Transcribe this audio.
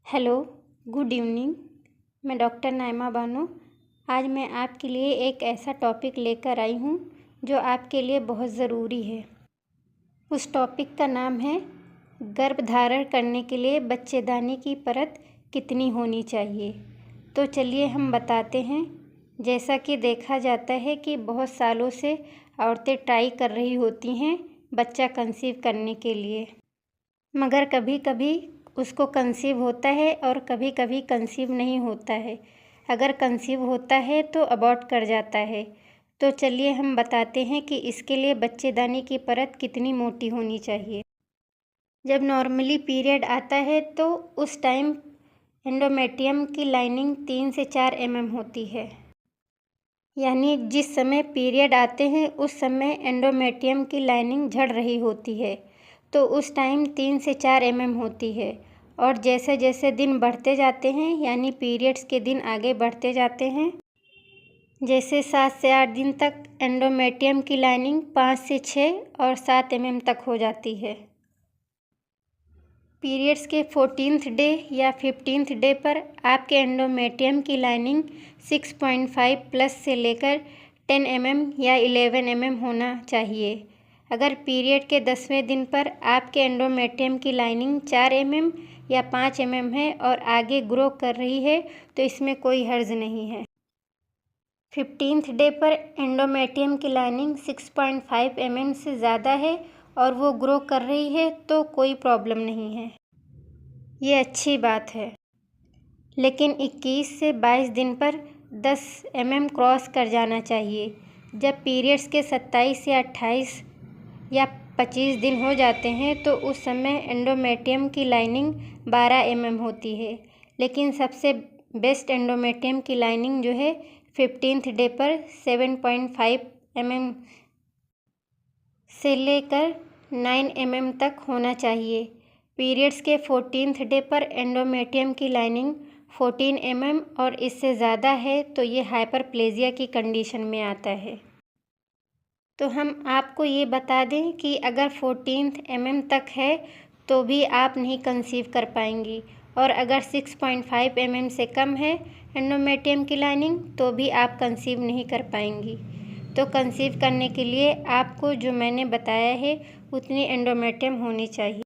Hello, good evening. मैं doctor Naima Bano. आज मैं आपके लिए एक ऐसा टॉपिक लेकर आई हूँ जो आपके लिए बहुत ज़रूरी है। उस टॉपिक का नाम है गर्भधारण करने के लिए बच्चेदानी की परत कितनी होनी चाहिए। तो चलिए हम बताते हैं। जैसा कि देखा जाता है कि बहुत सालों से औरतें ट्राई कर रही होती हैं बच्चा कंसीव करने के लिए, मगर कभी कभी उसको कंसीव होता है और कभी कभी कंसीव नहीं होता है। अगर कंसीव होता है तो अबॉर्ट कर जाता है। तो चलिए हम बताते हैं कि इसके लिए बच्चेदानी की परत कितनी मोटी होनी चाहिए। जब नॉर्मली पीरियड आता है तो उस टाइम एंडोमेट्रियम की लाइनिंग 3 से 4 mm होती है। यानी जिस समय पीरियड आते हैं उस समय एंडोमेट्रियम की लाइनिंग झड़ रही होती है, तो उस टाइम 3 से 4 mm होती है। और जैसे जैसे दिन बढ़ते जाते हैं, यानी पीरियड्स के दिन आगे बढ़ते जाते हैं, जैसे 7 से 8 दिन तक एंडोमेट्रियम की लाइनिंग 5 से 6 और 7 mm तक हो जाती है। पीरियड्स के 14th डे या 15th डे पर आपके एंडोमेट्रियम की लाइनिंग 6.5 प्लस से लेकर 10 mm या 11 mm होना चाहिए। अगर पीरियड के 10वें दिन पर आपके एंडोमेट्रियम की लाइनिंग 4 mm या 5 mm है और आगे ग्रो कर रही है तो इसमें कोई हर्ज नहीं है। 15th डे पर एंडोमेट्रियम की लाइनिंग 6.5 mm से ज़्यादा है और वो ग्रो कर रही है तो कोई प्रॉब्लम नहीं है, ये अच्छी बात है। लेकिन 21 से 22 दिन पर 10 mm क्रॉस कर जाना चाहिए। जब पीरियड्स के 27 या 28 या 25 दिन हो जाते हैं तो उस समय एंडोमेट्रियम की लाइनिंग 12 mm होती है। लेकिन सबसे बेस्ट एंडोमेट्रियम की लाइनिंग जो है 15th डे पर 7.5 mm से लेकर 9 mm तक होना चाहिए। पीरियड्स के 14th डे पर एंडोमेट्रियम की लाइनिंग 14 mm और इससे ज़्यादा है तो ये हाइपरप्लेजिया की कंडीशन में आता है। तो हम आपको ये बता दें कि अगर 14th mm तक है तो भी आप नहीं कंसीव कर पाएंगी, और अगर 6.5 mm से कम है एंडोमेट्रियम की लाइनिंग तो भी आप कंसीव नहीं कर पाएंगी। तो कंसीव करने के लिए आपको जो मैंने बताया है उतनी एंडोमेट्रियम होनी चाहिए।